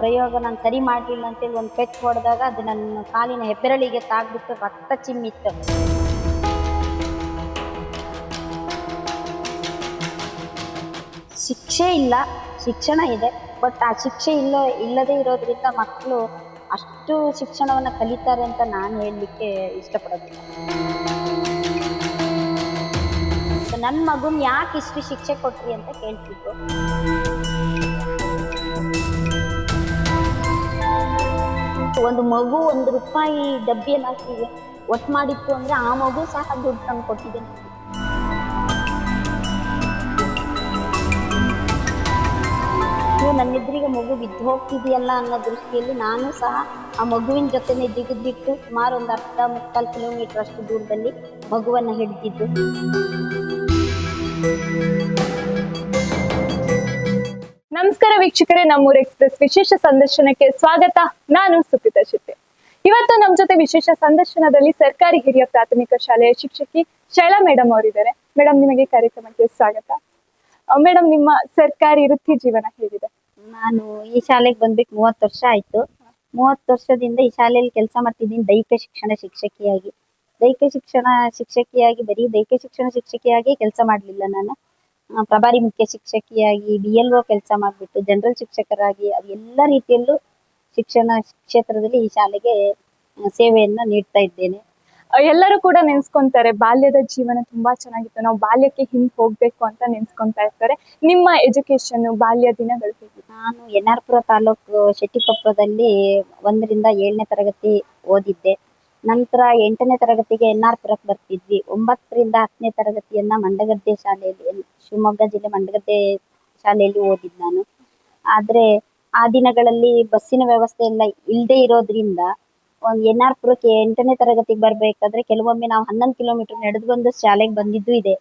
ಪ್ರಯೋಗ ನಾನು ಸರಿ ಮಾಡಲಿಲ್ಲ ಅಂತೇಳಿ ಒಂದು ಪೆಟ್ಟು ಹೊಡೆದಾಗ ಅದು ನನ್ನ ಕಾಲಿನ ಹೆಬ್ಬೆರಳಿಗೆ ತಾಗ್ಬಿಟ್ಟು ರಕ್ತ ಚಿಮ್ಮಿತ್ತು. ಶಿಕ್ಷೆ ಇಲ್ಲ, ಶಿಕ್ಷಣ ಇದೆ. ಬಟ್ ಆ ಶಿಕ್ಷೆ ಇಲ್ಲದೇ ಇರೋದ್ರಿಂದ ಮಕ್ಕಳು ಅಷ್ಟು ಶಿಕ್ಷಣವನ್ನು ಕಲಿತಾರೆ ಅಂತ ನಾನು ಹೇಳಲಿಕ್ಕೆ ಇಷ್ಟಪಡೋದಿಲ್ಲ. ನನ್ನ ಮಗುನ್ ಯಾಕೆ ಇಷ್ಟು ಶಿಕ್ಷೆ ಕೊಟ್ರಿ ಅಂತ ಕೇಳ್ತಿದ್ರು. ಒಂದು ಮಗು ₹1 ಡಬ್ಬಿಯನ್ನು ಹಾಕಿ ಒಟ್ಟು ಮಾಡಿತ್ತು ಅಂದ್ರೆ ಆ ಮಗು ಸಹ ದುಡ್ಡು ತಂದು ಕೊಟ್ಟಿದೆ. ನನ್ನೆದುರಿಗೆ ಮಗು ಬಿದ್ದು ಹೋಗ್ತಿದೆಯಲ್ಲ ಅನ್ನೋ ದೃಷ್ಟಿಯಲ್ಲಿ ನಾನು ಸಹ ಆ ಮಗುವಿನ ಜೊತೆನೆ ಜಿಗಿದ್ಬಿಟ್ಟು ಸುಮಾರು ಒಂದು 1/2-3/4 ಕಿಲೋಮೀಟರ್ ಅಷ್ಟು ದೂರದಲ್ಲಿ ಮಗುವನ್ನು ಹಿಡಿದಿದ್ದು. ನಮಸ್ಕಾರ ವೀಕ್ಷಕರೇ, ನಮ್ಮೂರ್ ಎಕ್ಸ್ಪ್ರೆಸ್ ವಿಶೇಷ ಸಂದರ್ಶನಕ್ಕೆ ಸ್ವಾಗತ. ನಾನು ಸುಪ್ರೀತಾ ಶೆಟ್ಟಿ. ಇವತ್ತು ನಮ್ಮ ಜೊತೆ ವಿಶೇಷ ಸಂದರ್ಶನದಲ್ಲಿ ಸರ್ಕಾರಿ ಹಿರಿಯ ಪ್ರಾಥಮಿಕ ಶಾಲೆಯ ಶಿಕ್ಷಕಿ ಶೈಲಾ ಮೇಡಮ್ ಅವರಿದ್ದಾರೆ. ಮೇಡಮ್, ನಿಮಗೆ ಕಾರ್ಯಕ್ರಮಕ್ಕೆ ಸ್ವಾಗತ. ಮೇಡಮ್, ನಿಮ್ಮ ಸರ್ಕಾರಿ ವೃತ್ತಿ ಜೀವನ ಹೇಗಿದೆ? ನಾನು ಈ ಶಾಲೆಗೆ ಬಂದ್ಬಿಟ್ಟು 30 ವರ್ಷ ಆಯ್ತು. 30 ವರ್ಷದಿಂದ ಈ ಶಾಲೆಯಲ್ಲಿ ಕೆಲಸ ಮಾಡ್ತಿದ್ದೀನಿ ದೈಹಿಕ ಶಿಕ್ಷಣ ಶಿಕ್ಷಕಿಯಾಗಿ. ಬರೀ ದೈಹಿಕ ಶಿಕ್ಷಣ ಶಿಕ್ಷಕಿಯಾಗಿ ಕೆಲಸ ಮಾಡಲಿಲ್ಲ. ನಾನು ಪ್ರಭಾರಿ ಮುಖ್ಯ ಶಿಕ್ಷಕಿಯಾಗಿ, BLO ಕೆಲಸ ಮಾಡಿಬಿಟ್ಟು, ಜನರಲ್ ಶಿಕ್ಷಕರಾಗಿ, ಎಲ್ಲ ರೀತಿಯಲ್ಲೂ ಶಿಕ್ಷಣ ಕ್ಷೇತ್ರದಲ್ಲಿ ಈ ಶಾಲೆಗೆ ಸೇವೆಯನ್ನು ನೀಡ್ತಾ ಇದ್ದೇನೆ. ಎಲ್ಲರೂ ಕೂಡ ನೆನ್ಸ್ಕೊಂತಾರೆ ಬಾಲ್ಯದ ಜೀವನ ತುಂಬಾ ಚೆನ್ನಾಗಿತ್ತು, ನಾವು ಬಾಲ್ಯಕ್ಕೆ ಹಿಂದೆ ಹೋಗ್ಬೇಕು ಅಂತ ನೆನ್ಸ್ಕೊಂತಾ ಇರ್ತಾರೆ. ನಿಮ್ಮ ಎಜುಕೇಶನ್ ಬಾಲ್ಯ ದಿನಗಳು ಹೇಗಿತ್ತು? ನಾನು ಎನ್ಆರ್ಪುರ ತಾಲೂಕು ಶೆಟ್ಟಿಕೊಪ್ಪದಲ್ಲಿ 1ರಿಂದ 7ನೇ ತರಗತಿ ಓದಿದ್ದೆ. ನಂತರ 8ನೇ ತರಗತಿಗೆ ಎನ್ಆರ್ಪುರಕ್ಕೆ ಬರ್ತಿದ್ವಿ. 9ರಿಂದ 10ನೇ ತರಗತಿಯನ್ನ ಮಂಡಗದ್ದೆ ಶಾಲೆಯಲ್ಲಿ, ಶಿವಮೊಗ್ಗ ಜಿಲ್ಲೆ ಮಂಡಗದ್ದೆ ಶಾಲೆಯಲ್ಲಿ ಓದಿದ್ದು ನಾನು. ಆದ್ರೆ ಆ ದಿನಗಳಲ್ಲಿ ಬಸ್ಸಿನ ವ್ಯವಸ್ಥೆ ಎಲ್ಲ ಇಲ್ಲದೆ ಇರೋದ್ರಿಂದ ಒಂದು ಎನ್ಆರ್ಪುರಕ್ಕೆ 8ನೇ ತರಗತಿಗೆ ಬರ್ಬೇಕಾದ್ರೆ ಕೆಲವೊಮ್ಮೆ ನಾವು 11 ಕಿಲೋಮೀಟರ್ ನಡೆದು ಬಂದು ಶಾಲೆಗೆ ಬಂದಿದ್ದು ಇದೆ.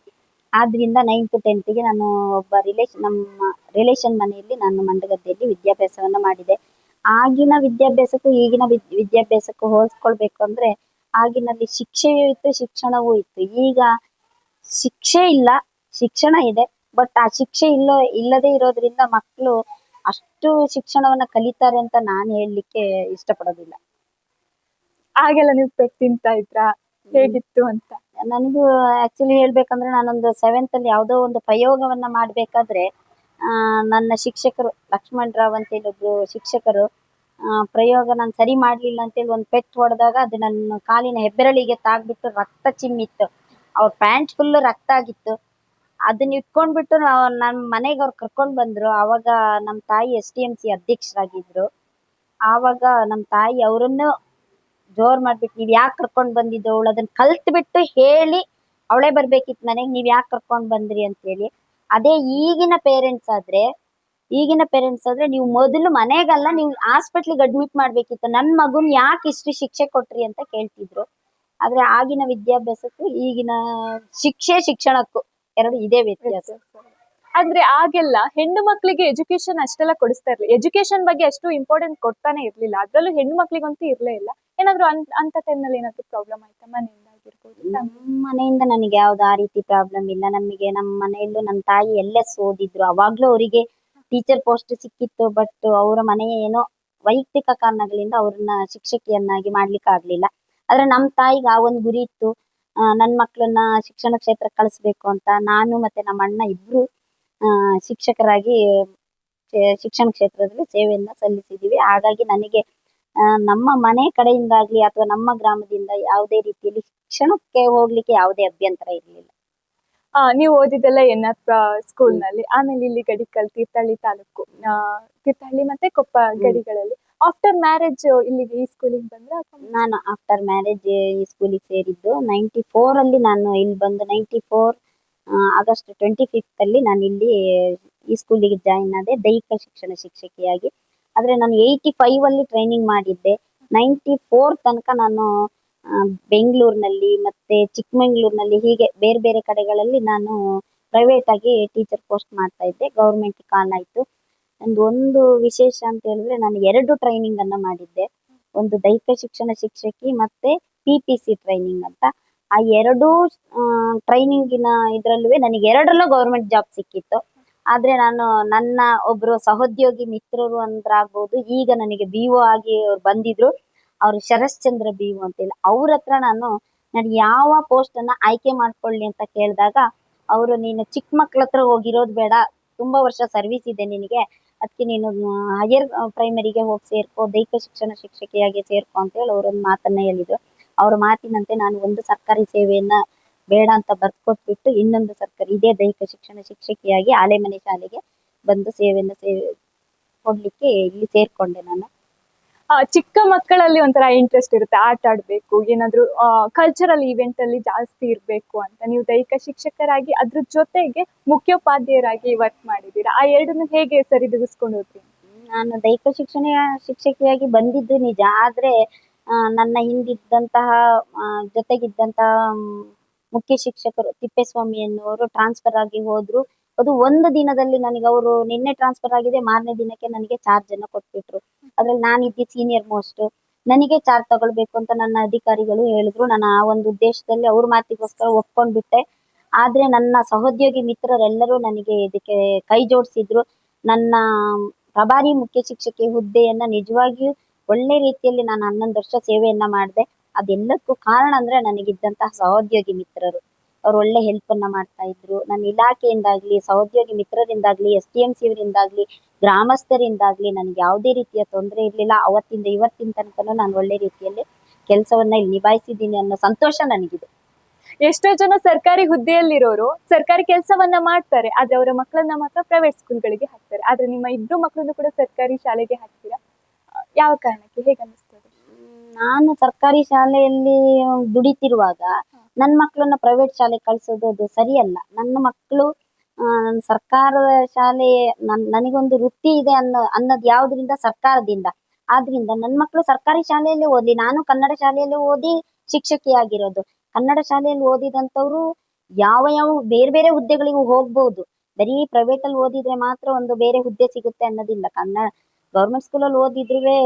ಆದ್ರಿಂದ 9th 10th ನಾನು ಒಬ್ಬ ನಮ್ಮ ರಿಲೇಷನ್ ಮನೆಯಲ್ಲಿ ನಾನು ಮಂಡಗದ್ದೆಯಲ್ಲಿ ವಿದ್ಯಾಭ್ಯಾಸವನ್ನ ಮಾಡಿದೆ. ಆಗಿನ ವಿದ್ಯಾಭ್ಯಾಸಕ್ಕೂ ಈಗಿನ ವಿದ್ಯಾಭ್ಯಾಸಕ್ಕೂ ಹೋಲಿಸ್ಕೊಳ್ಬೇಕು ಅಂದ್ರೆ ಆಗಿನಲ್ಲಿ ಶಿಕ್ಷೆಯೂ ಇತ್ತು, ಶಿಕ್ಷಣವೂ ಇತ್ತು. ಈಗ ಶಿಕ್ಷೆ ಇಲ್ಲ, ಶಿಕ್ಷಣ ಇದೆ. ಬಟ್ ಆ ಶಿಕ್ಷೆ ಇಲ್ಲದೇ ಇರೋದ್ರಿಂದ ಮಕ್ಕಳು ಅಷ್ಟು ಶಿಕ್ಷಣವನ್ನ ಕಲಿತಾರೆ ಅಂತ ನಾನು ಹೇಳಲಿಕ್ಕೆ ಇಷ್ಟಪಡೋದಿಲ್ಲ. ಆಗೆಲ್ಲ ನೀವು ಪೆಟ್ಟು ತಿಂತಾ ಇದ್ರಾ? ಹೇಗಿತ್ತು ಅಂತ? ನನಗೂ ಆಕ್ಚುಲಿ ಹೇಳ್ಬೇಕಂದ್ರೆ ನಾನೊಂದು 7th ಅಲ್ಲಿ ಯಾವುದೋ ಒಂದು ಪ್ರಯೋಗವನ್ನ ಮಾಡ್ಬೇಕಾದ್ರೆ ನನ್ನ ಶಿಕ್ಷಕರು ಲಕ್ಷ್ಮಣ್ ರಾವ್ ಅಂತೇಳಿ ಒಬ್ರು ಶಿಕ್ಷಕರು ಪ್ರಯೋಗ ನಾನು ಸರಿ ಮಾಡ್ಲಿಲ್ಲ ಅಂತೇಳಿ ಒಂದು ಪೆಟ್ಟು ಹೊಡೆದಾಗ ಅದು ನನ್ನ ಕಾಲಿನ ಹೆಬ್ಬೆರಳಿಗೆ ತಾಗ್ಬಿಟ್ಟು ರಕ್ತ ಚಿಮ್ಮಿತ್ತು. ಅವ್ರ ಪ್ಯಾಂಟ್ ಫುಲ್ ರಕ್ತ ಆಗಿತ್ತು. ಅದನ್ನ ಇಟ್ಕೊಂಡ್ಬಿಟ್ಟು ನಮ್ಮ ಮನೆಗೆ ಅವ್ರು ಕರ್ಕೊಂಡ್ ಬಂದ್ರು. ಅವಾಗ ನಮ್ಮ ತಾಯಿ STMC ಅಧ್ಯಕ್ಷರಾಗಿದ್ರು. ಆವಾಗ ನಮ್ಮ ತಾಯಿ ಅವರನ್ನು ಜೋರ್ ಮಾಡ್ಬಿಟ್ಟು, ನೀವ್ ಯಾಕೆ ಕರ್ಕೊಂಡ್ ಬಂದಿದ್ದು, ಅವಳು ಅದನ್ನ ಕಲ್ತ್ ಬಿಟ್ಟು ಹೇಳಿ ಅವಳೇ ಬರ್ಬೇಕಿತ್ತು ಮನೆಗೆ, ನೀವ್ ಯಾಕೆ ಕರ್ಕೊಂಡ್ ಬಂದ್ರಿ ಅಂತ ಹೇಳಿ. ಅದೇ ಈಗಿನ ಪೇರೆಂಟ್ಸ್ ಆದ್ರೆ ನೀವು ಮೊದಲು ಮನೆಗಲ್ಲ, ನೀವು ಹಾಸ್ಪಿಟ್ಲಿಗೆ ಅಡ್ಮಿಟ್ ಮಾಡ್ಬೇಕಿತ್ತು. ನನ್ ಮಗುನ್ ಯಾಕೆ ಇಷ್ಟು ಶಿಕ್ಷೆ ಕೊಟ್ರಿ ಅಂತ ಕೇಳ್ತಿದ್ರು. ಆದ್ರೆ ಆಗಿನ ವಿದ್ಯಾಭ್ಯಾಸಕ್ಕೂ ಈಗಿನ ಶಿಕ್ಷಣಕ್ಕೂ ಎರಡು ಇದೇ ವ್ಯತ್ಯಾಸ. ಅಂದ್ರೆ ಆಗೆಲ್ಲ ಹೆಣ್ಣು ಮಕ್ಕಳಿಗೆ ಎಜುಕೇಶನ್ ಅಷ್ಟೆಲ್ಲ ಕೊಡಿಸ್ತಾ ಇರ್ಲಿಲ್ಲ. ಎಜುಕೇಶನ್ ಬಗ್ಗೆ ಅಷ್ಟು ಇಂಪಾರ್ಟೆಂಟ್ ಕೊಡ್ತಾನೆ ಇರ್ಲಿಲ್ಲ. ಅದ್ರಲ್ಲೂ ಹೆಣ್ಣು ಮಕ್ಳಿಗಂತೂ ಇರ್ಲೇ ಇಲ್ಲ. ಏನಾದ್ರು ಅಂತ ಟೈಮ್ನಲ್ಲಿ ಏನಾದ್ರು ಪ್ರಾಬ್ಲಮ್ ಆಯ್ತಾ ಮನೆಯಿಂದ ಆಗಿರ್ಬೋದು? ನಮ್ಮ ಮನೆಯಿಂದ ನನಗೆ ಯಾವ್ದು ಆ ರೀತಿ ಪ್ರಾಬ್ಲಮ್ ಇಲ್ಲ. ನಮ್ಮ ಮನೆಯಲ್ಲೂ ನನ್ನ ತಾಯಿ LS ಓದಿದ್ರು. ಅವಾಗ್ಲೂ ಅವರಿಗೆ ಟೀಚರ್ ಪೋಸ್ಟ್ ಸಿಕ್ಕಿತ್ತು. ಬಟ್ ಅವರ ಮನೆಯ ಏನೋ ವೈಯಕ್ತಿಕ ಕಾರಣಗಳಿಂದ ಅವ್ರನ್ನ ಶಿಕ್ಷಕಿಯನ್ನಾಗಿ ಮಾಡ್ಲಿಕ್ಕೆ ಆಗ್ಲಿಲ್ಲ. ಆದ್ರೆ ನಮ್ಮ ತಾಯಿಗೆ ಆ ಒಂದು ಗುರಿ ಇತ್ತು, ನನ್ನ ಮಕ್ಕಳನ್ನ ಶಿಕ್ಷಣ ಕ್ಷೇತ್ರಕ್ಕೆ ಕಳಿಸ್ಬೇಕು ಅಂತ. ನಾನು ಮತ್ತೆ ನಮ್ಮ ಅಣ್ಣ ಇಬ್ರು ಶಿಕ್ಷಕರಾಗಿ ಶಿಕ್ಷಣ ಕ್ಷೇತ್ರದಲ್ಲಿ ಸೇವೆಯನ್ನ ಸಲ್ಲಿಸಿದೀವಿ. ಹಾಗಾಗಿ ನನಗೆ ನಮ್ಮ ಮನೆ ಕಡೆಯಿಂದಾಗ್ಲಿ ಅಥವಾ ನಮ್ಮ ಗ್ರಾಮದಿಂದ ಯಾವುದೇ ರೀತಿಯಲ್ಲಿ ಶಿಕ್ಷಣಕ್ಕೆ ಹೋಗ್ಲಿಕ್ಕೆ ಯಾವುದೇ ಅಭ್ಯಂತರ ಇರಲಿಲ್ಲ. ನೀವು ಓದಿದ್ದೆಲ್ಲ ಸ್ಕೂಲ್ ನಲ್ಲಿ, ಆಮೇಲೆ ಇಲ್ಲಿ ಗಡಿಕಲ್ ತೀರ್ಥಹಳ್ಳಿ ತಾಲೂಕು, ತೀರ್ಥಹಳ್ಳಿ ಮತ್ತೆ ಕೊಪ್ಪ ಗಡಿಗಳಲ್ಲಿ. ಆಫ್ಟರ್ ಮ್ಯಾರೇಜ್ ಇಲ್ಲಿಗೆ ಈ ಸ್ಕೂಲಿಗೆ ಬಂದ್ರೆ? ನಾನು ಆಫ್ಟರ್ ಮ್ಯಾರೇಜ್ ಈ ಸ್ಕೂಲಿಗೆ ಸೇರಿದ್ದು 94 ಅಲ್ಲಿ. ನಾನು ಇಲ್ಲಿ ಬಂದು 94 ಆಗಸ್ಟ್ 25 ಅಲ್ಲಿ ನಾನು ಇಲ್ಲಿ ಈ ಸ್ಕೂಲಿಗೆ ಜಾಯಿನ್ ಆದೆ ದೈಹಿಕ ಶಿಕ್ಷಣ ಶಿಕ್ಷಕಿಯಾಗಿ. ಆದ್ರೆ ನಾನು 85 ಅಲ್ಲಿ ಟ್ರೈನಿಂಗ್ ಮಾಡಿದ್ದೆ. 94 ತನಕ ನಾನು ಬೆಂಗಳೂರಿನಲ್ಲಿ ಮತ್ತೆ ಚಿಕ್ಕಮಂಗ್ಳೂರಿನಲ್ಲಿ ಹೀಗೆ ಬೇರೆ ಬೇರೆ ಕಡೆಗಳಲ್ಲಿ ನಾನು ಪ್ರೈವೇಟ್ ಆಗಿ ಟೀಚರ್ ಪೋಸ್ಟ್ ಮಾಡ್ತಾ ಇದ್ದೆ. ಗೌರ್ಮೆಂಟ್ ಕಾಲ್ ಆಯ್ತು. ಒಂದು ವಿಶೇಷ ಅಂತ ಹೇಳಿದ್ರೆ ನಾನು 2 ಟ್ರೈನಿಂಗ್ ಅನ್ನ ಮಾಡಿದ್ದೆ. ಒಂದು ದೈಹಿಕ ಶಿಕ್ಷಣ ಶಿಕ್ಷಕಿ ಮತ್ತೆ PPC ಟ್ರೈನಿಂಗ್ ಅಂತ. ಆ 2 ಟ್ರೈನಿಂಗಿನ ಇದ್ರಲ್ಲೂ ನನಗೆ 2ರಲ್ಲೂ ಗೌರ್ಮೆಂಟ್ ಜಾಬ್ ಸಿಕ್ಕಿತ್ತು. ಆದ್ರೆ ನಾನು ನನ್ನ ಒಬ್ರು ಸಹೋದ್ಯೋಗಿ ಮಿತ್ರರು ಅಂದ್ರಾಗ್ಬೋದು, ಈಗ ನನಗೆ BO ಆಗಿ ಅವ್ರು ಬಂದಿದ್ರು. ಅವ್ರು ಶರಶ್ಚಂದ್ರ BO ಅಂತೇಳಿ. ಅವ್ರ ಹತ್ರ ನಾನು ಯಾವ ಪೋಸ್ಟ್ ಅನ್ನ ಆಯ್ಕೆ ಮಾಡ್ಕೊಳ್ಳಿ ಅಂತ ಕೇಳಿದಾಗ, ಅವರು ನೀನು ಚಿಕ್ಕ ಮಕ್ಳ ಹತ್ರ ಹೋಗಿರೋದು ಬೇಡ, ತುಂಬಾ ವರ್ಷ ಸರ್ವಿಸ್ ಇದೆ ನಿನಗೆ, ಅದಕ್ಕೆ ನೀನು ಹೈಯರ್ ಪ್ರೈಮರಿಗೆ ಹೋಗಿ ಸೇರ್ಕೋ, ದೈಹಿಕ ಶಿಕ್ಷಣ ಶಿಕ್ಷಕಿಯಾಗಿ ಸೇರ್ಕೋ ಅಂತ ಹೇಳಿ ಅವ್ರೊಂದು ಮಾತನ್ನ ಹೇಳಿದ್ರು. ಅವ್ರ ಮಾತಿನಂತೆ ನಾನು ಒಂದು ಸರ್ಕಾರಿ ಸೇವೆಯನ್ನ ಬೇಡ ಅಂತ ಬರ್ಕೊಟ್ಬಿಟ್ಟು ಇನ್ನೊಂದು ಸರ್ಕಾರಿ ಇದೇ ದೈಹಿಕ ಶಿಕ್ಷಣ ಶಿಕ್ಷಕಿಯಾಗಿ ಆಲೆಮನೆ ಶಾಲೆಗೆ ಬಂದು ಕೊಡ್ಲಿಕ್ಕೆ ಇಲ್ಲಿ ಸೇರ್ಕೊಂಡೆ ನಾನು. ಚಿಕ್ಕ ಮಕ್ಕಳಲ್ಲಿ ಒಂಥರ ಇಂಟ್ರೆಸ್ಟ್ ಇರುತ್ತೆ, ಆಟ ಆಡ್ಬೇಕು, ಏನಾದ್ರು ಕಲ್ಚರಲ್ ಇವೆಂಟ್ ಅಲ್ಲಿ ಜಾಸ್ತಿ ಇರ್ಬೇಕು ಅಂತ. ನೀವು ದೈಹಿಕ ಶಿಕ್ಷಕರಾಗಿ ಅದ್ರ ಜೊತೆಗೆ ಮುಖ್ಯೋಪಾಧ್ಯಾಯರಾಗಿ ವರ್ಕ್ ಮಾಡಿದೀರಾ. ಆ ಎರಡನ್ನು ಹೇಗೆ ಸರಿದೂಗಿಸ್ಕೊಂಡು ಹೋಗ್ತೀನಿ? ನಾನು ದೈಹಿಕ ಶಿಕ್ಷಣ ಶಿಕ್ಷಕಿಯಾಗಿ ಬಂದಿದ್ದು ನಿಜ. ಆದ್ರೆ ನನ್ನ ಹಿಂದಿದ್ದಂತಹ ಜೊತೆಗಿದ್ದಂತಹ ಮುಖ್ಯ ಶಿಕ್ಷಕರು ತಿಪ್ಪೇಸ್ವಾಮಿ ಅನ್ನೋರು ಟ್ರಾನ್ಸ್ಫರ್ ಆಗಿ ಹೋದ್ರು. ಅದು ಒಂದು ದಿನದಲ್ಲಿ ನನಗೆ ಅವರು ನಿನ್ನೆ ಟ್ರಾನ್ಸ್ಫರ್ ಆಗಿದೆ, ಮಾರನೇ ದಿನಕ್ಕೆ ನನಗೆ ಚಾರ್ಜ್ ಅನ್ನ ಕೊಟ್ಬಿಟ್ರು. ಅದ್ರಲ್ಲಿ ನಾನಿದ್ದೆ ಸೀನಿಯರ್ ಮೋಸ್ಟ್. ನನಗೆ ಚಾರ್ಜ್ ತಗೊಳ್ಬೇಕು ಅಂತ ನನ್ನ ಅಧಿಕಾರಿಗಳು ಹೇಳಿದ್ರು. ನಾನು ಆ ಒಂದು ಉದ್ದೇಶದಲ್ಲಿ ಅವ್ರ ಮಾತಿಗೋಸ್ಕರ ಒಪ್ಕೊಂಡ್ಬಿಟ್ಟೆ. ಆದ್ರೆ ನನ್ನ ಸಹೋದ್ಯೋಗಿ ಮಿತ್ರರೆಲ್ಲರೂ ನನಗೆ ಇದಕ್ಕೆ ಕೈ ಜೋಡಿಸಿದ್ರು. ನನ್ನ ಪ್ರಭಾರಿ ಮುಖ್ಯ ಶಿಕ್ಷಕಿ ಹುದ್ದೆಯನ್ನ ನಿಜವಾಗಿಯೂ ಒಳ್ಳೆ ರೀತಿಯಲ್ಲಿ ನಾನು 11 ವರ್ಷ ಸೇವೆಯನ್ನ ಮಾಡಿದೆ. ಅದೆಲ್ಲದಕ್ಕೂ ಕಾರಣ ಅಂದ್ರೆ ನನಗಿದ್ದಂತಹ ಸಹೋದ್ಯೋಗಿ ಮಿತ್ರರು. ಅವ್ರು ಒಳ್ಳೆ ಹೆಲ್ಪ್ ಅನ್ನ ಮಾಡ್ತಾ ಇದ್ರು. ನನ್ನ ಇಲಾಖೆಯಿಂದಾಗ್ಲಿ, ಸಹೋದ್ಯೋಗಿ ಮಿತ್ರರಿಂದಾಗ್ಲಿ, STMC ಅವರಿಂದಾಗ್ಲಿ, ಗ್ರಾಮಸ್ಥರಿಂದಾಗ್ಲಿ ನನಗೆ ಯಾವುದೇ ರೀತಿಯ ತೊಂದರೆ ಇರ್ಲಿಲ್ಲ. ಅವತ್ತಿಂದ ಇವತ್ತಿನ ತನಕನೂ ನಾನು ಒಳ್ಳೆ ರೀತಿಯಲ್ಲಿ ಕೆಲಸವನ್ನ ಇಲ್ಲಿ ನಿಭಾಯಿಸಿದ್ದೀನಿ ಅನ್ನೋ ಸಂತೋಷ ನನಗಿದೆ. ಎಷ್ಟೋ ಜನ ಸರ್ಕಾರಿ ಹುದ್ದೆಯಲ್ಲಿರೋರು ಸರ್ಕಾರಿ ಕೆಲಸವನ್ನ ಮಾಡ್ತಾರೆ, ಆದ್ರೆ ಅವರ ಮಕ್ಕಳನ್ನ ಮಾತ್ರ ಪ್ರೈವೇಟ್ ಸ್ಕೂಲ್ಗಳಿಗೆ ಹಾಕ್ತಾರೆ. ಆದ್ರೆ ನಿಮ್ಮ ಇಬ್ರು ಮಕ್ಕಳನ್ನು ಕೂಡ ಸರ್ಕಾರಿ ಶಾಲೆಗೆ ಹಾಕ್ತೀರಾ, ಯಾವ ಕಾರಣಕ್ಕೆ, ಹೇಗೆ ಅನಿಸ್ತದೆ? ನಾನು ಸರ್ಕಾರಿ ಶಾಲೆಯಲ್ಲಿ ದುಡಿತಿರುವಾಗ ನನ್ನ ಮಕ್ಕಳನ್ನ ಪ್ರೈವೇಟ್ ಶಾಲೆಗೆ ಕಳ್ಸೋದು ಅದು ಸರಿಯಲ್ಲ. ನನ್ನ ಮಕ್ಕಳು ಸರ್ಕಾರದ ಶಾಲೆ ನನಗೊಂದು ವೃತ್ತಿ ಇದೆ ಅನ್ನೋದು ಯಾವ್ದ್ರಿಂದ? ಸರ್ಕಾರದಿಂದ. ಆದ್ರಿಂದ ನನ್ನ ಮಕ್ಕಳು ಸರ್ಕಾರಿ ಶಾಲೆಯಲ್ಲೇ ಓದ್ಲಿ. ನಾನು ಕನ್ನಡ ಶಾಲೆಯಲ್ಲಿ ಓದಿ ಶಿಕ್ಷಕಿಯಾಗಿರೋದು. ಕನ್ನಡ ಶಾಲೆಯಲ್ಲಿ ಓದಿದಂತವ್ರು ಯಾವ ಬೇರೆ ಬೇರೆ ಹುದ್ದೆಗಳಿಗೂ ಹೋಗ್ಬೋದು. ಬರೀ ಪ್ರೈವೇಟ್ ಅಲ್ಲಿ ಓದಿದ್ರೆ ಮಾತ್ರ ಒಂದು ಬೇರೆ ಹುದ್ದೆ ಸಿಗುತ್ತೆ ಅನ್ನೋದಿಲ್ಲ. ಗೌರ್ಮೆಂಟ್ ಸ್ಕೂಲಲ್ಲಿ ಓದಿದ್ರುವೆ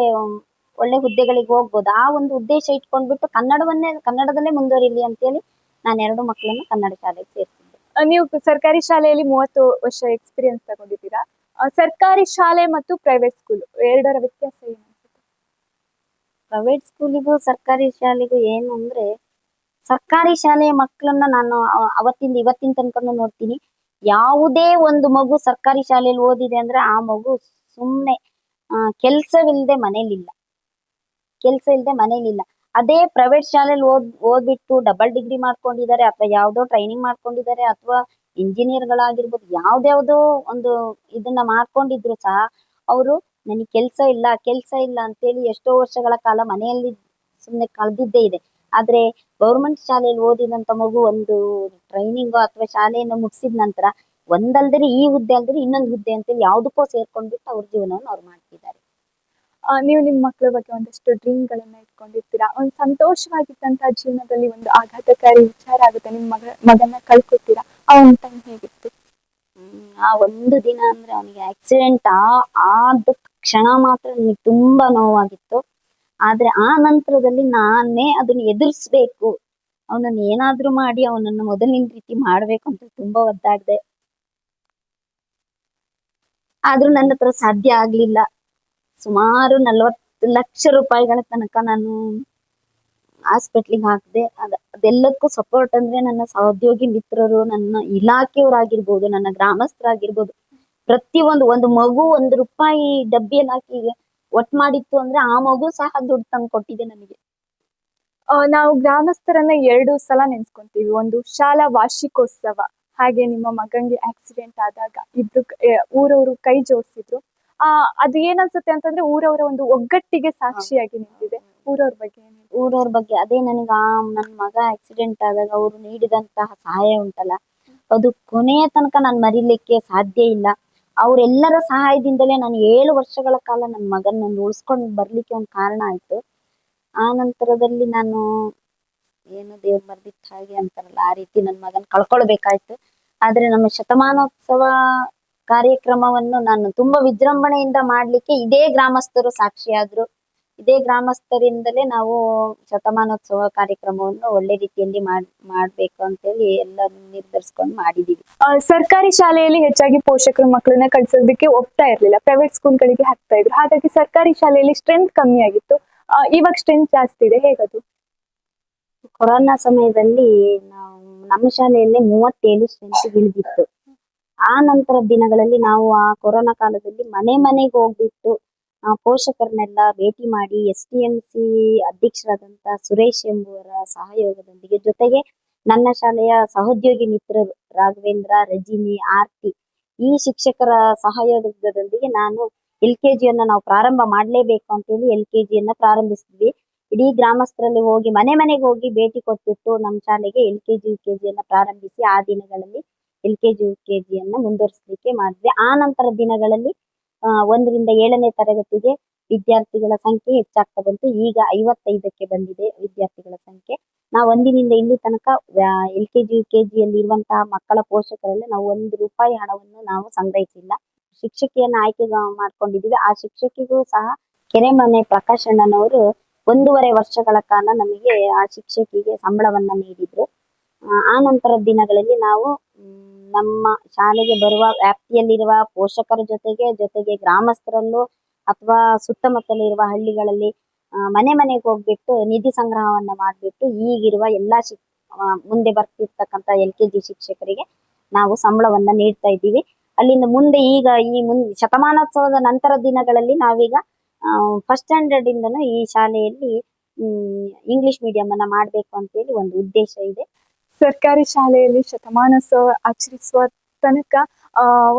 ಒಳ್ಳೆ ಹುದ್ದೆಗಳಿಗೆ ಹೋಗ್ಬೋದು. ಆ ಒಂದು ಉದ್ದೇಶ ಇಟ್ಕೊಂಡ್ಬಿಟ್ಟು ಕನ್ನಡದಲ್ಲೇ ಮುಂದುವರಿಲಿ ಅಂತೇಳಿ ನಾನು 2 ಮಕ್ಕಳನ್ನು ಕನ್ನಡ ಶಾಲೆಗೆ ಸೇರಿಸಿದ್ದೆ. ನೀವು ಸರ್ಕಾರಿ ಶಾಲೆಯಲ್ಲಿ 30 ವರ್ಷ ಎಕ್ಸ್ಪೀರಿಯನ್ಸ್ ತಗೊಂಡಿದ್ದೀರಾ. ಸರ್ಕಾರಿ ಶಾಲೆ ಮತ್ತು ಪ್ರೈವೇಟ್ ಸ್ಕೂಲ್ ಎರಡರ ವ್ಯತ್ಯಾಸ ಏನು ಅನ್ಸುತ್ತೆ? ಪ್ರೈವೇಟ್ ಸ್ಕೂಲಿಗೂ ಸರ್ಕಾರಿ ಶಾಲೆಗೂ ಏನು ಅಂದ್ರೆ, ಸರ್ಕಾರಿ ಶಾಲೆಯ ಮಕ್ಕಳನ್ನ ನಾನು ಅವತ್ತಿಂದ ಇವತ್ತಿನ ತನಕನೂ ನೋಡ್ತೀನಿ. ಯಾವುದೇ ಒಂದು ಮಗು ಸರ್ಕಾರಿ ಶಾಲೆಯಲ್ಲಿ ಓದಿದೆ ಅಂದ್ರೆ ಆ ಮಗು ಸುಮ್ನೆ ಕೆಲ್ಸವಿಲ್ದೆ ಮನೇಲಿಲ್ಲ. ಅದೇ ಪ್ರೈವೇಟ್ ಶಾಲೆಯಲ್ಲಿ ಓದ್ಬಿಟ್ಟು ಡಬಲ್ ಡಿಗ್ರಿ ಮಾಡ್ಕೊಂಡಿದ್ದಾರೆ, ಅಥವಾ ಯಾವ್ದೋ ಟ್ರೈನಿಂಗ್ ಮಾಡ್ಕೊಂಡಿದ್ದಾರೆ, ಅಥವಾ ಇಂಜಿನಿಯರ್ಗಳಾಗಿರ್ಬೋದು, ಯಾವ್ದ್ಯಾವ್ದೋ ಒಂದು ಇದನ್ನ ಮಾಡ್ಕೊಂಡಿದ್ರು ಸಹ ಅವರು ನನಗೆ ಕೆಲ್ಸ ಇಲ್ಲ ಅಂತೇಳಿ ಎಷ್ಟೋ ವರ್ಷಗಳ ಕಾಲ ಮನೆಯಲ್ಲಿ ಸುಮ್ನೆ ಕಳ್ದಿದ್ದೇ ಇದೆ. ಆದ್ರೆ ಗೌರ್ಮೆಂಟ್ ಶಾಲೆಯಲ್ಲಿ ಓದಿದಂತ ಮಗು ಒಂದು ಟ್ರೈನಿಂಗ್ ಅಥವಾ ಶಾಲೆಯನ್ನು ಮುಗಿಸಿದ ನಂತರ ಒಂದಲ್ದಿರಿ ಈ ಹುದ್ದೆ ಅಲ್ದಿರಿ ಇನ್ನೊಂದು ಹುದ್ದೆ ಅಂತೇಳಿ ಯಾವ್ದಕ್ಕೋ ಸೇರ್ಕೊಂಡ್ಬಿಟ್ಟು ಅವ್ರ ಜೀವನವನ್ನು ಅವ್ರು ಮಾಡ್ತಿದ್ದಾರೆ. ನೀವು ನಿಮ್ಮ ಮಕ್ಕಳ ಬಗ್ಗೆ ಒಂದಷ್ಟು ಡ್ರೀಮ್ಗಳನ್ನ ಇಟ್ಕೊಂಡಿರ್ತೀರಾ. ಒಂದು ಸಂತೋಷವಾಗಿದ್ದಂತಹ ಜೀವನದಲ್ಲಿ ಒಂದು ಆಘಾತಕಾರಿ ವಿಚಾರ ಆಗುತ್ತೆ, ನಿಮ್ಮ ಮಗನ ಕಳ್ಕೊತೀರಾ, ಆ ಒಂದು ಟೈಮ್ ಹೇಗಿತ್ತು? ಆ ಒಂದು ದಿನ ಅಂದ್ರೆ ಅವನಿಗೆ ಆಕ್ಸಿಡೆಂಟ್ ಆದ ಕ್ಷಣ ಮಾತ್ರ ನನಗೆ ತುಂಬಾ ನೋವಾಗಿತ್ತು. ಆದ್ರೆ ಆ ನಂತರದಲ್ಲಿ ನಾನೇ ಅದನ್ನ ಎದುರಿಸ್ಬೇಕು, ಅವನನ್ನ ಏನಾದ್ರೂ ಮಾಡಿ ಅವನನ್ನ ಮೊದಲಿನ ರೀತಿ ಮಾಡ್ಬೇಕು ಅಂತ ತುಂಬಾ ಒದ್ದಾಡ್ದೆ. ಆದ್ರೂ ನನ್ನ ಹತ್ರ ಸಾಧ್ಯ ಆಗ್ಲಿಲ್ಲ. ಸುಮಾರು 40 ಲಕ್ಷ ರೂಪಾಯಿಗಳ ತನಕ ನಾನು ಹಾಸ್ಪಿಟ್ಲಿಗೆ ಹಾಕಿದೆ. ಅದೆಲ್ಲದಕ್ಕೂ ಸಪೋರ್ಟ್ ಅಂದ್ರೆ ನನ್ನ ಸಹೋದ್ಯೋಗಿ ಮಿತ್ರರು, ನನ್ನ ಇಲಾಖೆಯವರಾಗಿರ್ಬೋದು, ನನ್ನ ಗ್ರಾಮಸ್ಥರಾಗಿರ್ಬೋದು. ಒಂದು ಮಗು ₹1 ಡಬ್ಬಿಯಲ್ಲಿ ಹಾಕಿ ಒಟ್ಟು ಮಾಡಿತ್ತು ಅಂದ್ರೆ ಆ ಮಗು ಸಹ ದುಡ್ಡು ತಂದು ಕೊಟ್ಟಿದೆ ನನಗೆ. ನಾವು ಗ್ರಾಮಸ್ಥರನ್ನ 2 ಸಲ ನೆನ್ಸ್ಕೊಂತೀವಿ. ಒಂದು ಶಾಲಾ ವಾರ್ಷಿಕೋತ್ಸವ, ಹಾಗೆ ನಿಮ್ಮ ಮಗಂಗೆ ಆಕ್ಸಿಡೆಂಟ್ ಆದಾಗ ಇಬ್ರು ಊರವರು ಕೈ ಜೋಡಿಸಿದ್ರು. ಅದು ಏನನ್ಸುತ್ತೆ ಅಂತಂದ್ರೆ ಊರವರ ಒಂದು ಒಗ್ಗಟ್ಟಿಗೆ ಸಾಕ್ಷಿಯಾಗಿ ನಿಂತಿದೆ. ಊರವ್ರ ಬಗ್ಗೆ ಅದೇ ನನಗೆ ನನ್ನ ಮಗ ಆಕ್ಸಿಡೆಂಟ್ ಆದಾಗ ಅವರು ನೀಡಿದಂತಹ ಸಹಾಯ ಉಂಟಲ್ಲ, ಅದು ಕೊನೆಯ ತನಕ ನಾನು ಮರಿಲಿಕ್ಕೆ ಸಾಧ್ಯ ಇಲ್ಲ. ಅವರೆಲ್ಲರ ಸಹಾಯದಿಂದಲೇ ನಾನು 7 ವರ್ಷಗಳ ಕಾಲ ನನ್ನ ಮಗನ ಉಳಿಸ್ಕೊಂಡು ಬರ್ಲಿಕ್ಕೆ ಒಂದು ಕಾರಣ ಆಯ್ತು. ಆ ನಂತರದಲ್ಲಿ ನಾನು ಏನು ದೇವ್ರು ಬರ್ದಿಟ್ಟ ಹಾಗೆ ಅಂತಾರಲ್ಲ, ಆ ರೀತಿ ನನ್ನ ಮಗನ್ ಕಳ್ಕೊಳ್ಬೇಕಾಯ್ತು. ಆದ್ರೆ ನಮ್ಮ ಶತಮಾನೋತ್ಸವ ಕಾರ್ಯಕ್ರಮವನ್ನು ನಾನು ತುಂಬಾ ವಿಜೃಂಭಣೆಯಿಂದ ಮಾಡ್ಲಿಕ್ಕೆ ಇದೇ ಗ್ರಾಮಸ್ಥರು ಸಾಕ್ಷಿಯಾದ್ರು. ಇದೇ ಗ್ರಾಮಸ್ಥರಿಂದಲೇ ನಾವು ಶತಮಾನೋತ್ಸವ ಕಾರ್ಯಕ್ರಮವನ್ನು ಒಳ್ಳೆ ರೀತಿಯಲ್ಲಿ ಮಾಡ್ಬೇಕು ಅಂತೇಳಿ ಎಲ್ಲ ನಿರ್ಧರಿಸ್ಕೊಂಡು ಮಾಡಿದೀವಿ. ಸರ್ಕಾರಿ ಶಾಲೆಯಲ್ಲಿ ಹೆಚ್ಚಾಗಿ ಪೋಷಕರು ಮಕ್ಕಳನ್ನ ಕಳ್ಸೋದಕ್ಕೆ ಒಪ್ತಾ ಇರ್ಲಿಲ್ಲ, ಪ್ರೈವೇಟ್ ಸ್ಕೂಲ್ಗಳಿಗೆ ಹಾಕ್ತಾ ಇದ್ರು. ಹಾಗಾಗಿ ಸರ್ಕಾರಿ ಶಾಲೆಯಲ್ಲಿ ಸ್ಟ್ರೆಂತ್ ಕಮ್ಮಿ ಆಗಿತ್ತು. ಇವಾಗ ಸ್ಟ್ರೆಂತ್ ಜಾಸ್ತಿ ಇದೆ, ಹೇಗದು? ಕೊರೋನಾ ಸಮಯದಲ್ಲಿ ನಾವು ನಮ್ಮ ಶಾಲೆಯಲ್ಲೇ 37 ಸ್ಟ್ರೆಂತ್ ಇಳಿದಿತ್ತು. ಆ ನಂತರ ದಿನಗಳಲ್ಲಿ ನಾವು ಆ ಕೊರೋನಾ ಕಾಲದಲ್ಲಿ ಮನೆ ಮನೆಗೆ ಹೋಗ್ಬಿಟ್ಟು ಪೋಷಕರನ್ನೆಲ್ಲ ಭೇಟಿ ಮಾಡಿ STMC ಅಧ್ಯಕ್ಷರಾದಂತ ಸುರೇಶ್ ಎಂಬುವರ ಸಹಯೋಗದೊಂದಿಗೆ, ಜೊತೆಗೆ ನನ್ನ ಶಾಲೆಯ ಸಹೋದ್ಯೋಗಿ ಮಿತ್ರರು ರಾಘವೇಂದ್ರ, ರಜಿನಿ, ಆರ್ತಿ, ಈ ಶಿಕ್ಷಕರ ಸಹಯೋಗದೊಂದಿಗೆ ನಾನು LKG ನಾವು ಪ್ರಾರಂಭ ಮಾಡ್ಲೇಬೇಕು ಅಂತೇಳಿ LKG ಪ್ರಾರಂಭಿಸಿದ್ವಿ. ಇಡೀ ಗ್ರಾಮಸ್ಥರಲ್ಲಿ ಹೋಗಿ ಮನೆ ಮನೆಗೆ ಹೋಗಿ ಭೇಟಿ ಕೊಟ್ಬಿಟ್ಟು ನಮ್ಮ ಶಾಲೆಗೆ LKG UKG ಪ್ರಾರಂಭಿಸಿ ಆ ದಿನಗಳಲ್ಲಿ LKG UKG ಮುಂದುವರಿಸಲಿಕ್ಕೆ ಮಾಡಿದ್ವಿ. ಆ ನಂತರ ದಿನಗಳಲ್ಲಿ 1ರಿಂದ 7ನೇ ತರಗತಿಗೆ ವಿದ್ಯಾರ್ಥಿಗಳ ಸಂಖ್ಯೆ ಹೆಚ್ಚಾಗ್ತಾ ಬಂತು. ಈಗ 55ಕ್ಕೆ ಬಂದಿದೆ ವಿದ್ಯಾರ್ಥಿಗಳ ಸಂಖ್ಯೆ. ನಾವು ಒಂದಿನಿಂದ ಇಲ್ಲಿ ತನಕ LKG UKG ಇರುವಂತಹ ಮಕ್ಕಳ ಪೋಷಕರಲ್ಲಿ ನಾವು ₹1 ಹಣವನ್ನು ನಾವು ಸಂಗ್ರಹಿಸಿಲ್ಲ. ಶಿಕ್ಷಕಿಯನ್ನ ಆಯ್ಕೆ ಮಾಡ್ಕೊಂಡಿದೀವಿ. ಆ ಶಿಕ್ಷಕಿಗೂ ಸಹ ಕೆರೆಮನೆ ಪ್ರಕಾಶ್ ಅಣ್ಣನವರು 1.5 ವರ್ಷಗಳ ಕಾಲ ನಮಗೆ ಆ ಶಿಕ್ಷಕಿಗೆ ಸಂಬಳವನ್ನ ನೀಡಿದ್ರು. ಆ ನಂತರದ ದಿನಗಳಲ್ಲಿ ನಾವು ನಮ್ಮ ಶಾಲೆಗೆ ಬರುವ ವ್ಯಾಪ್ತಿಯಲ್ಲಿರುವ ಪೋಷಕರ ಜೊತೆಗೆ ಗ್ರಾಮಸ್ಥರಲ್ಲೂ ಅಥವಾ ಸುತ್ತಮುತ್ತಲಿರುವ ಹಳ್ಳಿಗಳಲ್ಲಿ ಮನೆ ಮನೆಗೆ ಹೋಗ್ಬಿಟ್ಟು ನಿಧಿ ಸಂಗ್ರಹವನ್ನ ಮಾಡ್ಬಿಟ್ಟು ಈಗಿರುವ ಎಲ್ಲಾ ಮುಂದೆ ಬರ್ತಿರ್ತಕ್ಕಂಥ LKG ಶಿಕ್ಷಕರಿಗೆ ನಾವು ಸಂಬಳವನ್ನ ನೀಡ್ತಾ ಇದ್ದೀವಿ. ಅಲ್ಲಿಂದ ಮುಂದೆ ಈಗ ಶತಮಾನೋತ್ಸವದ ನಂತರ ದಿನಗಳಲ್ಲಿ ನಾವೀಗ ಫಸ್ಟ್ ಸ್ಟ್ಯಾಂಡರ್ಡ್ ಇಂದನೂ ಈ ಶಾಲೆಯಲ್ಲಿ ಇಂಗ್ಲಿಷ್ ಮೀಡಿಯಂ ಅನ್ನ ಮಾಡ್ಬೇಕು ಅಂತೇಳಿ ಒಂದು ಉದ್ದೇಶ ಇದೆ. ಸರ್ಕಾರಿ ಶಾಲೆಯಲ್ಲಿ ಶತಮಾನೋತ್ಸವ ಆಚರಿಸುವ ತನಕ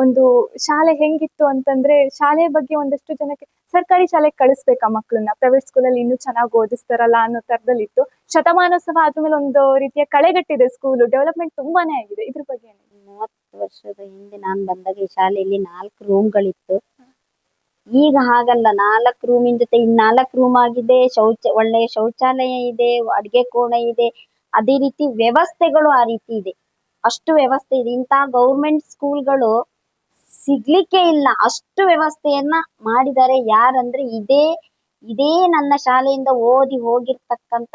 ಒಂದು ಶಾಲೆ ಹೆಂಗಿತ್ತು ಅಂತಂದ್ರೆ, ಶಾಲೆ ಬಗ್ಗೆ ಒಂದಷ್ಟು ಜನಕ್ಕೆ ಸರ್ಕಾರಿ ಶಾಲೆಗೆ ಕಳಿಸ್ಬೇಕಾ ಮಕ್ಕಳನ್ನ, ಪ್ರೈವೇಟ್ ಸ್ಕೂಲಲ್ಲಿ ಇನ್ನೂ ಚೆನ್ನಾಗಿ ಓದಿಸ್ತಾರಲ್ಲ ಅನ್ನೋ ತರದಲ್ಲಿತ್ತು. ಶತಮಾನೋತ್ಸವ ಆದ್ಮೇಲೆ ಒಂದು ರೀತಿಯ ಕಳೆಗಟ್ಟಿದೆ, ಸ್ಕೂಲು ಡೆವಲಪ್ಮೆಂಟ್ ತುಂಬಾನೇ ಆಗಿದೆ. ಇದ್ರ ಬಗ್ಗೆ 30 ವರ್ಷದ ಹಿಂದೆ ನಾನು ಬಂದಾಗ ಈ ಶಾಲೆಯಲ್ಲಿ 4 ರೂಮ್ಗಳಿತ್ತು. ಈಗ ಹಾಗಲ್ಲ, 4 ರೂಮಿನ ಜೊತೆ ಇನ್ 4 ರೂಮ್ ಆಗಿದೆ. ಒಳ್ಳೆಯ ಶೌಚಾಲಯ ಇದೆ, ಅಡಿಗೆ ಕೋಣೆ ಇದೆ, ಅದೇ ರೀತಿ ವ್ಯವಸ್ಥೆಗಳು ಆ ರೀತಿ ಇದೆ. ಅಷ್ಟು ವ್ಯವಸ್ಥೆ ಇದೆ. ಇಂತಹ ಗೌರ್ಮೆಂಟ್ ಸ್ಕೂಲ್ಗಳು ಸಿಗ್ಲಿಕ್ಕೆ ಇಲ್ಲ, ಅಷ್ಟು ವ್ಯವಸ್ಥೆಯನ್ನ ಮಾಡಿದ್ದಾರೆ. ಯಾರಂದ್ರೆ ಇದೇ ನನ್ನ ಶಾಲೆಯಿಂದ ಓದಿ ಹೋಗಿರ್ತಕ್ಕಂತ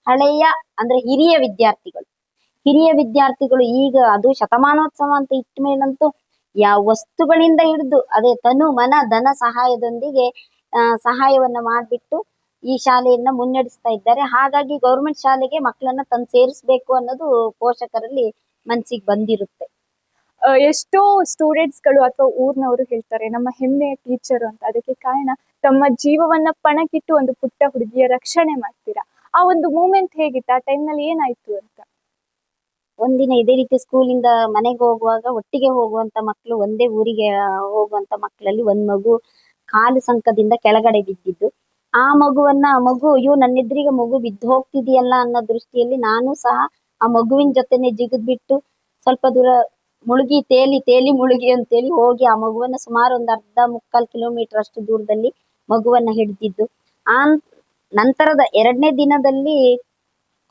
ಹಳೆಯ ಅಂದ್ರೆ ಹಿರಿಯ ವಿದ್ಯಾರ್ಥಿಗಳು ಈಗ ಅದು ಶತಮಾನೋತ್ಸವ ಅಂತ ಇಟ್ಟ ಮೇಲಂತೂ ಯಾವ ವಸ್ತುಗಳಿಂದ ಹಿಡಿದು ಅದೇ ತನು ಮನ ಧನ ಸಹಾಯದೊಂದಿಗೆ ಸಹಾಯವನ್ನ ಮಾಡ್ಬಿಟ್ಟು ಈ ಶಾಲೆಯನ್ನ ಮುನ್ನಡೆಸ್ತಾ ಇದ್ದಾರೆ. ಹಾಗಾಗಿ ಗೌರ್ಮೆಂಟ್ ಶಾಲೆಗೆ ಮಕ್ಕಳನ್ನ ತಂದು ಸೇರಿಸ್ಬೇಕು ಅನ್ನೋದು ಪೋಷಕರಲ್ಲಿ ಮನಸ್ಸಿಗೆ ಬಂದಿರುತ್ತೆ. ಎಷ್ಟೋ ಸ್ಟೂಡೆಂಟ್ಸ್ಗಳು ಅಥವಾ ಊರ್ನವರು ಹೇಳ್ತಾರೆ ನಮ್ಮ ಹೆಮ್ಮೆಯ ಟೀಚರ್ ಅಂತ. ಅದಕ್ಕೆ ಕಾರಣ ತಮ್ಮ ಜೀವವನ್ನ ಪಣಕ್ಕಿಟ್ಟು ಒಂದು ಪುಟ್ಟ ಹುಡುಗಿಯ ರಕ್ಷಣೆ ಮಾಡ್ತೀರಾ. ಆ ಒಂದು ಮೂಮೆಂಟ್ ಹೇಗಿತ್ತು, ಆ ಟೈಮ್ನಲ್ಲಿ ಏನಾಯ್ತು ಅಂತ? ಒಂದಿನ ಇದೇ ರೀತಿ ಸ್ಕೂಲಿಂದ ಮನೆಗೆ ಹೋಗುವಾಗ ಒಟ್ಟಿಗೆ ಹೋಗುವಂತ ಮಕ್ಕಳು, ಒಂದೇ ಊರಿಗೆ ಹೋಗುವಂತ ಮಕ್ಕಳಲ್ಲಿ ಒಂದ್ ಮಗು ಕಾಲು ಸಂಕದಿಂದ ಕೆಳಗಡೆ ಬಿದ್ದಿದ್ದು. ಆ ಮಗು ಅಯ್ಯೋ ನನ್ನೆದ್ರಿಗೆ ಮಗು ಬಿದ್ದು ಹೋಗ್ತಿದೆಯಲ್ಲ ಅನ್ನೋ ದೃಷ್ಟಿಯಲ್ಲಿ ನಾನು ಸಹ ಆ ಮಗುವಿನ ಜೊತೆನೆ ಜಿಗಿದ್ಬಿಟ್ಟು ಸ್ವಲ್ಪ ದೂರ ತೇಲಿ ಮುಳುಗಿ ಅಂತೇಳಿ ಹೋಗಿ ಆ ಮಗುವನ್ನ ಸುಮಾರು ಒಂದು 1/2-3/4 ಕಿಲೋಮೀಟರ್ ಅಷ್ಟು ದೂರದಲ್ಲಿ ಮಗುವನ್ನ ಹಿಡಿದಿದ್ದು. ಆ ನಂತರದ 2ನೇ ದಿನದಲ್ಲಿ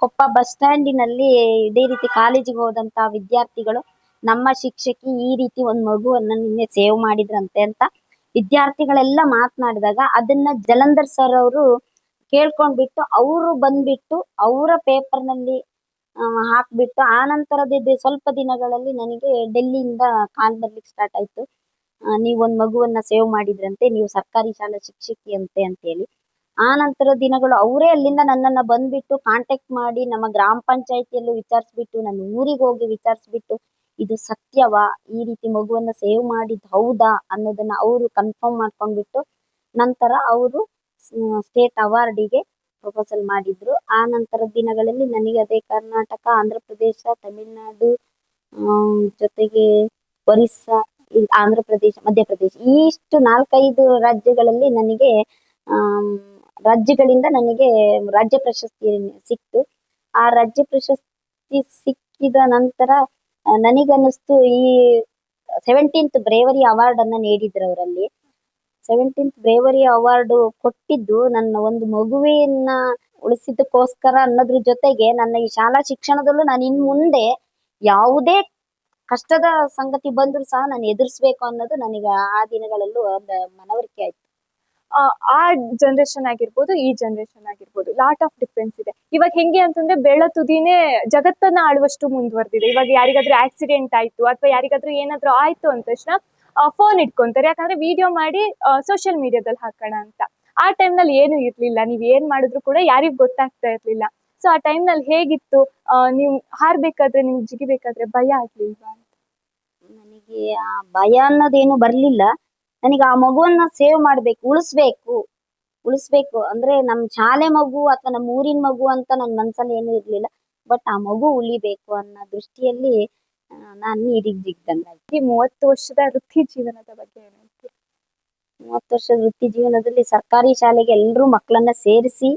ಕೊಪ್ಪ ಬಸ್ ಸ್ಟ್ಯಾಂಡಿನಲ್ಲಿ ಇದೇ ರೀತಿ ಕಾಲೇಜಿಗೆ ಹೋದಂತ ವಿದ್ಯಾರ್ಥಿಗಳು ನಮ್ಮ ಶಿಕ್ಷಕಿ ಈ ರೀತಿ ಒಂದ್ ಮಗುವನ್ನ ನಿನ್ನೆ ಸೇವ್ ಮಾಡಿದ್ರಂತೆ ಅಂತ ವಿದ್ಯಾರ್ಥಿಗಳೆಲ್ಲ ಮಾತನಾಡಿದಾಗ ಅದನ್ನ ಜಲಂಧರ್ ಸರ್ ಅವರು ಕೇಳ್ಕೊಂಡ್ಬಿಟ್ಟು ಅವರು ಬಂದ್ಬಿಟ್ಟು ಅವರ ಪೇಪರ್ನಲ್ಲಿ ಹಾಕ್ಬಿಟ್ಟು ಆ ನಂತರದ ಸ್ವಲ್ಪ ದಿನಗಳಲ್ಲಿ ನನಗೆ ಡೆಲ್ಲಿಯಿಂದ ಕಾಲ್ ಬರ್ಲಿಕ್ಕೆ ಸ್ಟಾರ್ಟ್ ಆಯ್ತು. ನೀವೊಂದ್ ಮಗುವನ್ನ ಸೇವ್ ಮಾಡಿದ್ರಂತೆ, ನೀವು ಸರ್ಕಾರಿ ಶಾಲಾ ಶಿಕ್ಷಕಿ ಅಂತೇಳಿ. ಆ ನಂತರ ದಿನಗಳು ಅವರೇ ಅಲ್ಲಿಂದ ನನ್ನನ್ನ ಬಂದ್ಬಿಟ್ಟು ಕಾಂಟ್ಯಾಕ್ಟ್ ಮಾಡಿ ನಮ್ಮ ಗ್ರಾಮ ಪಂಚಾಯತಿಯಲ್ಲೂ ವಿಚಾರಿಸ್ಬಿಟ್ಟು, ನನ್ನ ಊರಿಗೆ ಹೋಗಿ ವಿಚಾರಿಸ್ಬಿಟ್ಟು ಇದು ಸತ್ಯವಾ, ಈ ರೀತಿ ಮಗುವನ್ನ ಸೇವ್ ಮಾಡಿದ್ ಹೌದಾ ಅನ್ನೋದನ್ನ ಅವರು ಕನ್ಫರ್ಮ್ ಮಾಡ್ಕೊಂಡ್ಬಿಟ್ಟು ನಂತರ ಅವರು ಸ್ಟೇಟ್ ಅವಾರ್ಡಿಗೆ ಪ್ರಪೋಸಲ್ ಮಾಡಿದ್ರು. ಆ ನಂತರದ ದಿನಗಳಲ್ಲಿ ನನಗೆ ಅದೇ ಕರ್ನಾಟಕ, ಆಂಧ್ರ ಪ್ರದೇಶ, ತಮಿಳುನಾಡು ಜೊತೆಗೆ ಒರಿಸ್ಸಾ, ಆಂಧ್ರ ಪ್ರದೇಶ, ಮಧ್ಯಪ್ರದೇಶ ಇಷ್ಟು 4-5 ರಾಜ್ಯಗಳಲ್ಲಿ ನನಗೆ ರಾಜ್ಯಗಳಿಂದ ನನಗೆ ರಾಜ್ಯ ಪ್ರಶಸ್ತಿ ಸಿಕ್ತು. ಆ ರಾಜ್ಯ ಪ್ರಶಸ್ತಿ ಸಿಕ್ಕಿದ ನಂತರ ನನಗನ್ನಿಸ್ತು ಈ 17th ಬ್ರೇವರಿ ಅವಾರ್ಡ್ ಅನ್ನ ನೀಡಿದ್ರು ಅವರಲ್ಲಿ. 17th ಬ್ರೇವರಿ ಅವಾರ್ಡ್ ಕೊಟ್ಟಿದ್ದು ನನ್ನ ಒಂದು ಮಗುವಿನ ಉಳಿಸಿದ್ದಕ್ಕೋಸ್ಕರ ಅನ್ನೋದ್ರ ಜೊತೆಗೆ ನನ್ನ ಈ ಶಾಲಾ ಶಿಕ್ಷಣದಲ್ಲೂ ನಾನು ಇನ್ ಮುಂದೆ ಯಾವುದೇ ಕಷ್ಟದ ಸಂಗತಿ ಬಂದ್ರು ಸಹ ನಾನು ಎದುರಿಸ್ಬೇಕು ಅನ್ನೋದು ನನಗೆ ಆ ದಿನಗಳಲ್ಲೂ ಒಂದು ಮನವರಿಕೆ ಆಯ್ತು. ಆ ಜನರೇಷನ್ ಆಗಿರ್ಬೋದು, ಈ ಜನರೇಷನ್ ಆಗಿರ್ಬೋದು, ಲಾಟ್ ಆಫ್ ಡಿಫ್ರೆನ್ಸ್ ಇದೆ. ಇವಾಗ ಹೆಂಗೆ ಅಂತಂದ್ರೆ ಬೆಳ ತುದಿನೇ ಜಗತ್ತನ್ನ ಆಳುವಷ್ಟು ಮುಂದುವರೆದಿದೆ. ಇವಾಗ ಯಾರಿಗಾದ್ರೂ ಆಕ್ಸಿಡೆಂಟ್ ಆಯ್ತು ಅಥವಾ ಯಾರಿಗಾದ್ರೂ ಏನಾದ್ರೂ ಆಯ್ತು ಅಂದ ತಕ್ಷಣ ಫೋನ್ ಇಟ್ಕೊಂತಾರೆ. ಯಾಕಂದ್ರೆ ವಿಡಿಯೋ ಮಾಡಿ ಸೋಷಿಯಲ್ ಮೀಡಿಯಾದಲ್ಲಿ ಹಾಕೋಣ ಅಂತ. ಆ ಟೈಮ್ನಲ್ಲಿ ಏನು ಇರ್ಲಿಲ್ಲ, ನೀವ್ ಏನ್ ಮಾಡಿದ್ರು ಕೂಡ ಯಾರಿಗ್ ಗೊತ್ತಾಗ್ತಾ ಇರ್ಲಿಲ್ಲ. ಸೊ ಆ ಟೈಮ್ನಲ್ಲಿ ಹೇಗಿತ್ತು? ನೀವು ಹಾರ್ಬೇಕಾದ್ರೆ, ನಿಮ್ಗೆ ಜಿಗಿಬೇಕಾದ್ರೆ ಭಯ ಆಗ್ಲಿಲ್ವಾ? ನನಗೆ ಆ ಭಯ ಅನ್ನೋದೇನು ಬರ್ಲಿಲ್ಲ. ನನಗೆ ಆ ಮಗುವನ್ನ ಸೇವ್ ಮಾಡ್ಬೇಕು, ಉಳಿಸ್ಬೇಕು ಅಂದ್ರೆ ನಮ್ ಶಾಲೆ ಮಗು ಅಥವಾ ನಮ್ಮ ಊರಿನ ಮಗು ಅಂತ ನನ್ ಮನ್ಸಲ್ಲಿ ಏನು ಇರ್ಲಿಲ್ಲ. ಬಟ್ ಆ ಮಗು ಉಳಿಬೇಕು ಅನ್ನೋ ದೃಷ್ಟಿಯಲ್ಲಿ ನಾನು ನೀರಿಗೆ ಜಿಗ್ದಂಗಾಯ್ತು. ಈ 30 ವರ್ಷದ ವೃತ್ತಿ ಜೀವನದ ಬಗ್ಗೆ ಏನ್ ಹೇಳ್ತೀರಾ? 30 ವರ್ಷದ ವೃತ್ತಿ ಜೀವನದಲ್ಲಿ ಸರ್ಕಾರಿ ಶಾಲೆಗೆ ಎಲ್ಲರೂ ಮಕ್ಕಳನ್ನ ಸೇರಿಸಿ,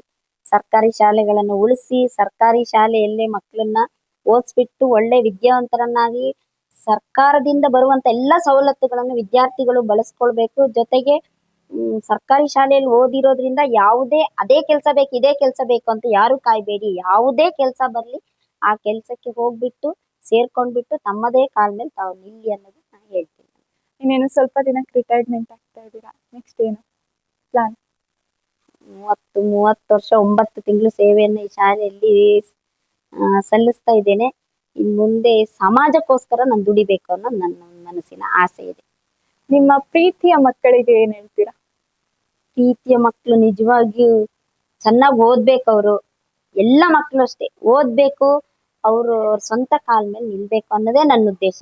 ಸರ್ಕಾರಿ ಶಾಲೆಗಳನ್ನು ಉಳಿಸಿ, ಸರ್ಕಾರಿ ಶಾಲೆಯಲ್ಲೇ ಮಕ್ಕಳನ್ನ ಓದಿಸ್ಬಿಟ್ಟು ಒಳ್ಳೆ ವಿದ್ಯಾವಂತರನ್ನಾಗಿ ಸರ್ಕಾರದಿಂದ ಬರುವಂತ ಎಲ್ಲಾ ಸವಲತ್ತುಗಳನ್ನು ವಿದ್ಯಾರ್ಥಿಗಳು ಬಳಸ್ಕೊಳ್ಬೇಕು. ಜೊತೆಗೆ ಸರ್ಕಾರಿ ಶಾಲೆಯಲ್ಲಿ ಓದಿರೋದ್ರಿಂದ ಯಾವುದೇ ಅದೇ ಕೆಲಸ ಬೇಕು, ಇದೇ ಕೆಲಸ ಬೇಕು ಅಂತ ಯಾರು ಕಾಯ್ಬೇಡಿ. ಯಾವುದೇ ಕೆಲಸ ಬರ್ಲಿ ಆ ಕೆಲ್ಸಕ್ಕೆ ಹೋಗ್ಬಿಟ್ಟು ಸೇರ್ಕೊಂಡ್ಬಿಟ್ಟು ತಮ್ಮದೇ ಕಾಲ್ ಮೇಲೆ ತಾವು ನಿಲ್ಲಿ ಅನ್ನೋದು ನಾನು ಹೇಳ್ತೀನಿ. ಇನ್ನೇನು ಸ್ವಲ್ಪ ದಿನಕ್ಕೆ ರಿಟೈರ್ಮೆಂಟ್ ಆಗ್ತಾ ಇದ್ದೀರಾ, ನೆಕ್ಸ್ಟ್ ಏನು ಪ್ಲಾನ್? 30 ವರ್ಷ 9 ತಿಂಗಳು ಸೇವೆಯನ್ನು ಈ ಶಾಲೆಯಲ್ಲಿ ಸಲ್ಲಿಸ್ತಾ ಇದ್ದೇನೆ. ಇನ್ ಮುಂದೆ ಸಮಾಜಕ್ಕೋಸ್ಕರ ನಾನು ದುಡಿಬೇಕು ಅನ್ನೋದು ನನ್ನ ಮನಸ್ಸಿನ ಆಸೆ ಇದೆ. ನಿಮ್ಮ ಪ್ರೀತಿಯ ಮಕ್ಕಳಿಗೆ ಏನ್ ಹೇಳ್ತೀರಾ? ಪ್ರೀತಿಯ ಮಕ್ಕಳು ನಿಜವಾಗಿಯೂ ಚೆನ್ನಾಗಿ ಓದ್ಬೇಕು. ಅವರು ಎಲ್ಲ ಮಕ್ಕಳು ಅಷ್ಟೇ ಓದ್ಬೇಕು, ಅವರು ಸ್ವಂತ ಕಾಲ ಮೇಲೆ ನಿಲ್ಬೇಕು ಅನ್ನೋದೇ ನನ್ನ ಉದ್ದೇಶ.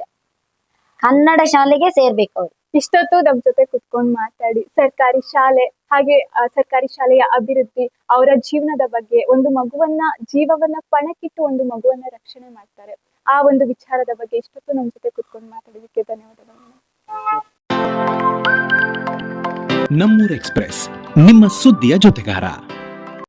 ಕನ್ನಡ ಶಾಲೆಗೆ ಸೇರ್ಬೇಕು ಅವರು. ಇಷ್ಟೊತ್ತು ನಮ್ ಜೊತೆ ಕುತ್ಕೊಂಡು ಮಾತಾಡಿ ಸರ್ಕಾರಿ ಶಾಲೆ ಹಾಗೆ ಸರ್ಕಾರಿ ಶಾಲೆಯ ಅಭಿವೃದ್ಧಿ, ಅವರ ಜೀವನದ ಬಗ್ಗೆ, ಒಂದು ಮಗುವನ್ನ ಜೀವವನ್ನ ಪಣಕ್ಕಿಟ್ಟು ಒಂದು ಮಗುವನ್ನ ರಕ್ಷಣೆ ಮಾಡ್ತಾರೆ, ಆ ಒಂದು ವಿಚಾರದ ಬಗ್ಗೆ ಇಷ್ಟೊತ್ತು ನಮ್ ಜೊತೆ ಕುತ್ಕೊಂಡು ಮಾತಾಡಿದಕ್ಕೆ ಧನ್ಯವಾದಗಳು. ನಮ್ಮೂರ್ ಎಕ್ಸ್‌ಪ್ರೆಸ್, ನಿಮ್ಮ ಸುದ್ದಿಯ ಜೊತೆಗಾರ.